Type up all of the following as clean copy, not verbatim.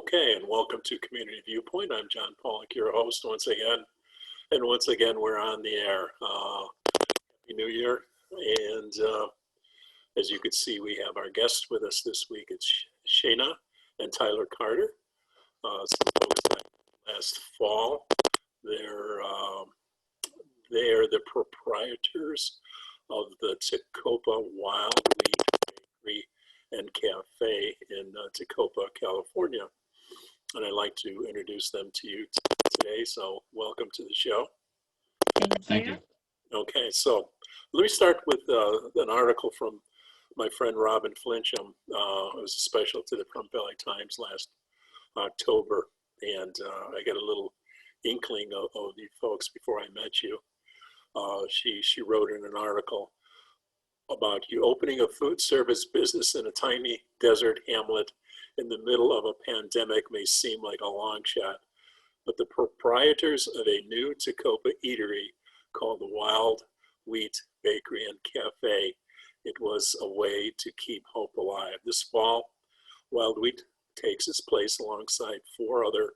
Okay, and welcome to Community Viewpoint. I'm John Pawlak, your host once again. And once again, we're on the air. Happy New Year. And as you can see, we have our guests with us this week. It's Shayna and Tyler Carter. Some folks that last fall. They're the proprietors of the Tacoma Wild Wheat Bakery and Cafe in Tacoma, California. And I'd like to introduce them to you today. So welcome to the show. Thank you. Okay, so let me start with an article from my friend Robin Flincham. It was a special to the Front Valley Times last October. And I got a little inkling of you folks before I met you. She wrote in an article about you opening a food service business in a tiny desert hamlet in the middle of a pandemic may seem like a long shot, but the proprietors of a new Tacoma eatery called the Wild Wheat Bakery and Cafe, it was a way to keep hope alive. This fall, Wild Wheat takes its place alongside 4 other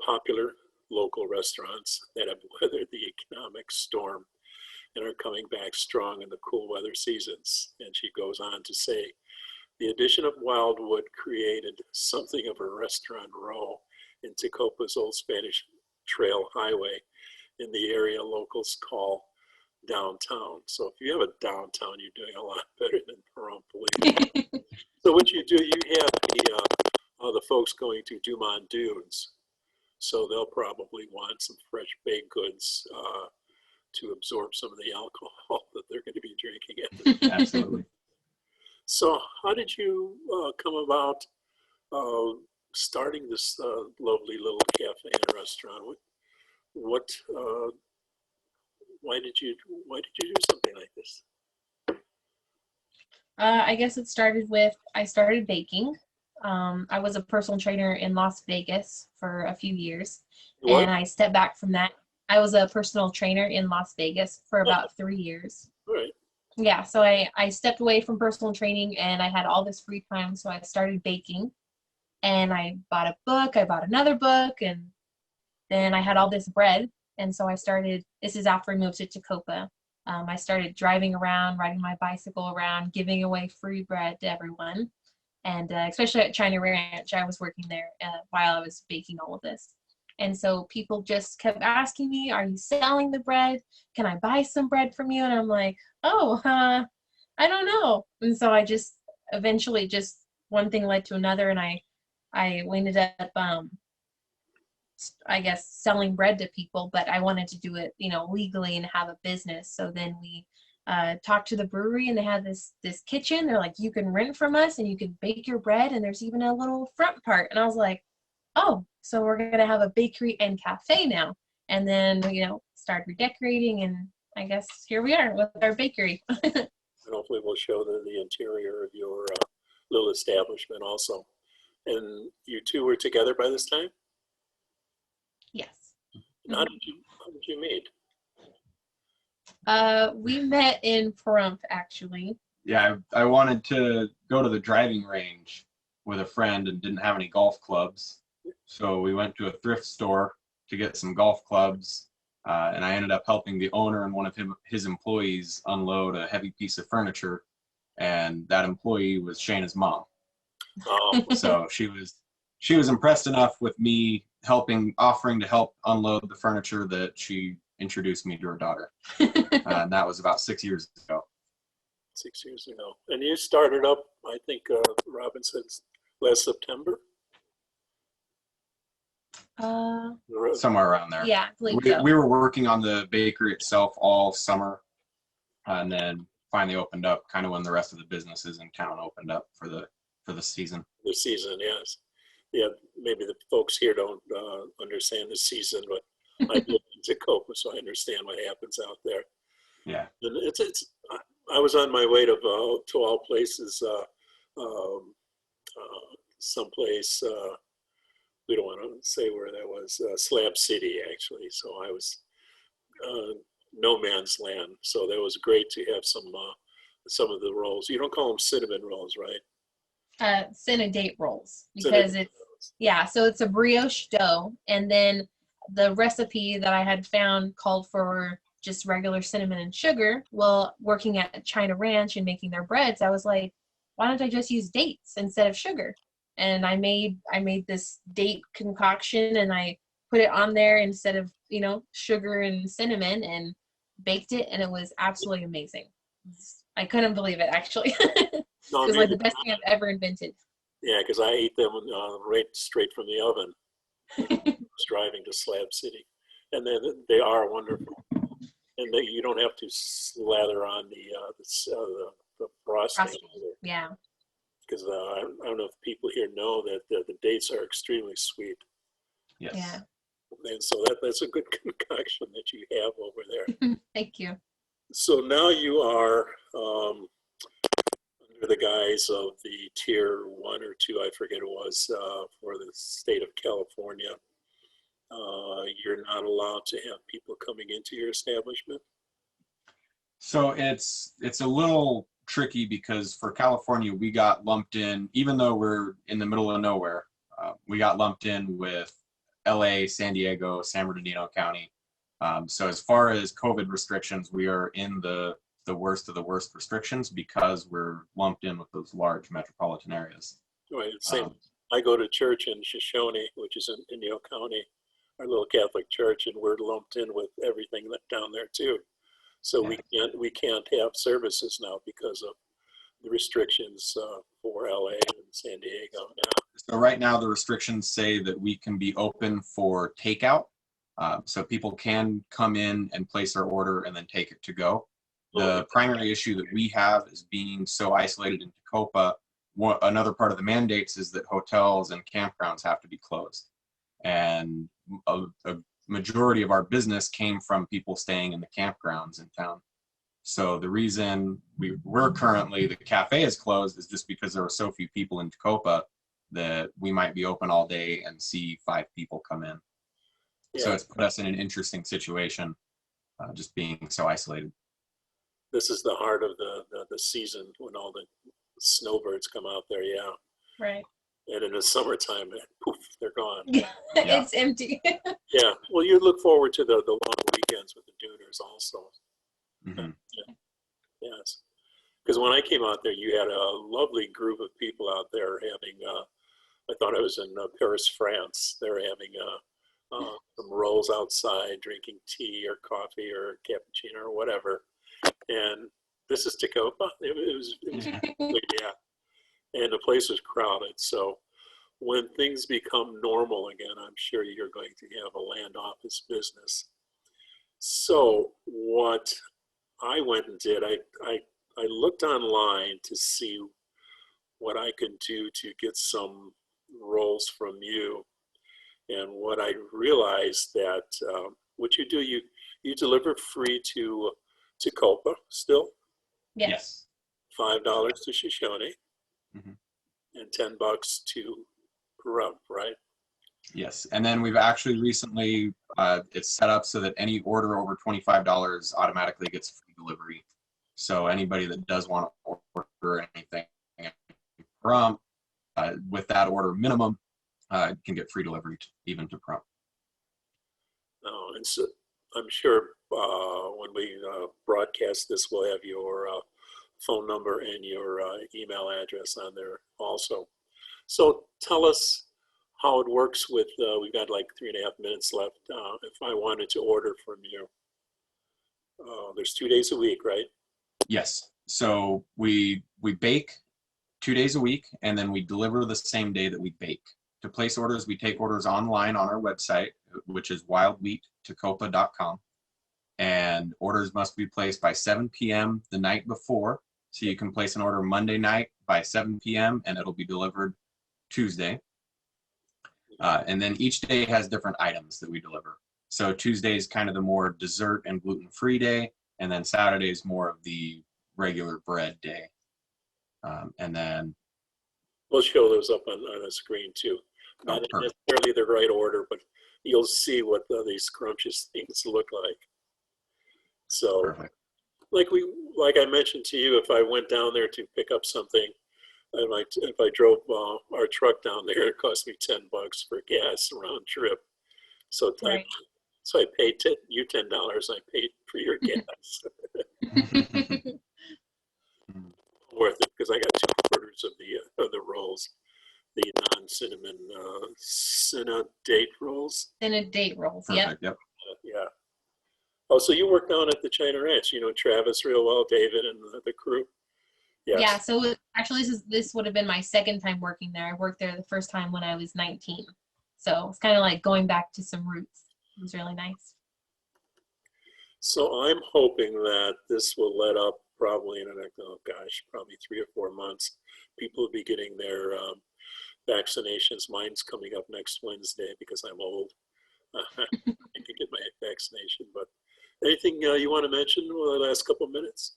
popular local restaurants that have weathered the economic storm and are coming back strong in the cool weather seasons. And she goes on to say, the addition of Wildwood created something of a restaurant row in Tacopa's old Spanish Trail Highway in the area locals call downtown. So if you have a downtown, you're doing a lot better than Pahrump, believe me. So what you do, you have the folks going to Dumont Dunes. So they'll probably want some fresh baked goods to absorb some of the alcohol that they're going to be drinking. Absolutely. So how did you come about starting this lovely little cafe and restaurant? Why did you do something like this? I guess it started with, I started baking. I was a personal trainer in Las Vegas for a few years. What? And I stepped back from that. I was a personal trainer in Las Vegas for about 3 years. All right. Yeah, so I stepped away from personal training and I had all this free time, so I started baking. And I bought a book, I bought another book, and then I had all this bread. And so I started, this is after I moved to Tacoma. I started driving around, riding my bicycle around, giving away free bread to everyone. And especially at China Ranch, I was working there while I was baking all of this. And so people just kept asking me, are you selling the bread? Can I buy some bread from you? And I'm like, oh, I don't know. And so I just eventually just one thing led to another. And I ended up, I guess, selling bread to people, but I wanted to do it, legally and have a business. So then we talked to the brewery and they had this kitchen. They're like, you can rent from us and you can bake your bread. And there's even a little front part. And I was like, oh, so we're going to have a bakery and cafe now. And then, start redecorating. And I guess here we are with our bakery. And hopefully we'll show the interior of your little establishment also. And you two were together by this time? Yes. And how did you meet? We met in Pahrump, actually. Yeah, I wanted to go to the driving range with a friend and didn't have any golf clubs. So we went to a thrift store to get some golf clubs. And I ended up helping the owner and one of his employees unload a heavy piece of furniture. And that employee was Shayna's mom. Oh. So she was impressed enough with me offering to help unload the furniture that she introduced me to her daughter. And that was about 6 years ago. 6 years ago. And you started up, I think Robin said last September? Somewhere around there. Yeah, I believe so. We were working on the bakery itself all summer, and then finally opened up kind of when the rest of the businesses in town opened up for the season. The season, yes. Yeah, maybe the folks here don't understand the season, but I live in Tacoma, so I understand what happens out there. Yeah. And I was on my way to all places, someplace. We don't want to say where that was. Slab City, actually. So I was no man's land. So that was great to have some of the rolls. You don't call them cinnamon rolls, right? Cinnadate rolls, because Yeah, so it's a brioche dough, and then the recipe that I had found called for just regular cinnamon and sugar. Well, working at China Ranch and making their breads, I was like, why don't I just use dates instead of sugar? And I made this date concoction, and I put it on there instead of, sugar and cinnamon, and baked it, and it was absolutely amazing. I couldn't believe it, actually. It No, was like neither. the best thing I've ever invented. Yeah, because I ate them right straight from the oven. I was driving to Slab City, and then they are wonderful. And you don't have to slather on the frosting Frosting. either, Yeah. because I don't know if people here know that the dates are extremely sweet, Yes. Yeah. and so that's a good concoction that you have over there. Thank you. So now you are under the guise of the tier 1 or 2, I forget it was, for the state of California. You're not allowed to have people coming into your establishment. So it's a little tricky because for California, we got lumped in, even though we're in the middle of nowhere, we got lumped in with LA, San Diego, San Bernardino County. So as far as COVID restrictions, we are in the worst of the worst restrictions because we're lumped in with those large metropolitan areas. Right. Same. I go to church in Shoshone, which is in Indio County, our little Catholic church, and we're lumped in with everything down there too. So Yeah. we can't have services now because of the restrictions for LA and San Diego. So right now the restrictions say that we can be open for takeout. So people can come in and place their order and then take it to go. The primary issue that we have is being so isolated in Tacoma. Another part of the mandates is that hotels and campgrounds have to be closed. And a majority of our business came from people staying in the campgrounds in town. So the reason we're currently, the cafe is closed is just because there were so few people in Tacoma that we might be open all day and see 5 people come in. Yeah. So it's put us in an interesting situation, just being so isolated. This is the heart of the season when all the snowbirds come out there. Yeah. Right. And in the summertime, poof, they're gone. It's empty. Yeah. Well, you look forward to the long weekends with the Duners also. Mm-hmm. Yes. Because when I came out there, you had a lovely group of people out there having, I thought I was in Paris, France. They were having some rolls outside, drinking tea or coffee or cappuccino or whatever. And this is Tacoma. It was yeah. And the place was crowded. So when things become normal again, I'm sure you're going to have a land office business. So what I went and did, I looked online to see what I could do to get some rolls from you. And what I realized that what you do, you deliver free to Copa still. Yes. $5 to Shoshone, Mhm. and $10 to Pahrump, right? Yes, and then we've actually recently, it's set up so that any order over $25 automatically gets free delivery. So anybody that does want to order anything from with that order minimum can get free delivery even to Pahrump. Oh, and so I'm sure when we broadcast this, we'll have your phone number and your email address on there also. So tell us how it works with, we've got like 3.5 minutes left. If I wanted to order from you, there's 2 days a week, right? Yes, so we bake 2 days a week, and then we deliver the same day that we bake. To place orders, we take orders online on our website, which is wildwheattacopa.com. And orders must be placed by 7 p.m. the night before. So you can place an order Monday night by 7 p.m. and it'll be delivered Tuesday. And then each day has different items that we deliver. So Tuesday is kind of the more dessert and gluten-free day. And then Saturday is more of the regular bread day. And then We'll show those up on the screen too. Not necessarily the right order, but you'll see what these scrumptious things look like. So, perfect. like I mentioned to you, if I went down there to pick up something, if I drove our truck down there, it cost me $10 for gas round trip. So Right. I paid you $10. I paid for your gas. Worth it because I got 2 quarters of the rolls, the non-cinnamon cinna date rolls. Then a date rolls. Yep. Perfect. Yep. Yeah. Oh, so you work down at the China Ranch? You know Travis real well, David, and the crew. Yes. Yeah. So actually, this would have been my second time working there. I worked there the first time when I was 19. So it's kind of like going back to some roots. It was really nice. So I'm hoping that this will let up probably in the next, oh gosh, probably 3 or 4 months. People will be getting their vaccinations. Mine's coming up next Wednesday because I'm old. I can get my vaccination. But anything you want to mention over the last couple of minutes?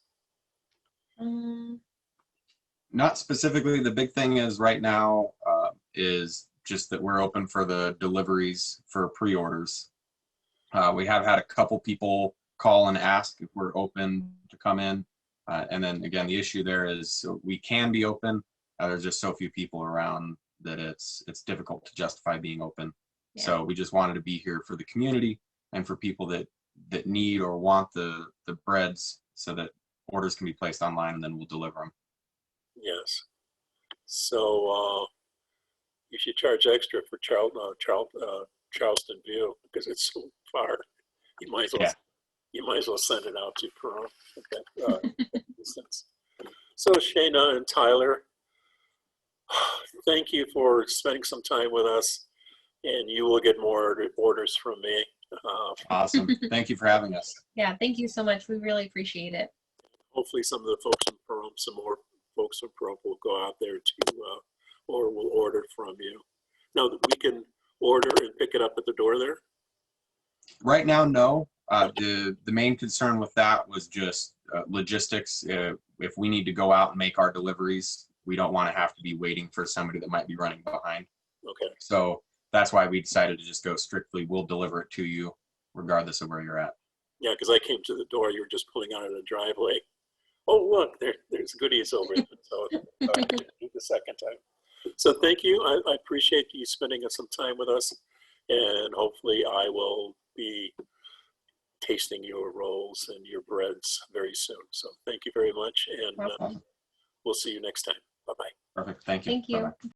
Not specifically. The big thing is right now is just that we're open for the deliveries for pre-orders. We have had a couple people call and ask if we're open to come in. And then again, the issue there is we can be open. There's just so few people around that it's difficult to justify being open. Yeah. So we just wanted to be here for the community and for people that need or want the breads so that orders can be placed online and then we'll deliver them. Yes. So you should charge extra for Charleston View because it's so far. You might as well. Yeah. You might as well send it out to Peru. So Shayna and Tyler, thank you for spending some time with us, and you will get more orders from me. Awesome. Thank you for having us. Yeah. Thank you so much. We really appreciate it. Hopefully some of the folks from Peru, some more folks from Peru will go out there to, or will order from you. Now that we can order and pick it up at the door there? Right now, no. The main concern with that was just logistics. If we need to go out and make our deliveries, we don't want to have to be waiting for somebody that might be running behind. Okay. So that's why we decided to just go strictly, we'll deliver it to you regardless of where you're at. Yeah, because I came to the door, you were just pulling out of the driveway. Oh, look, there's goodies over there. So I did it the second time. So thank you. I appreciate you spending some time with us, and hopefully I will be tasting your rolls and your breads very soon. So thank you very much, and Awesome. we'll see you next time. Bye-bye. Perfect. Thank you. Thank you. Bye-bye.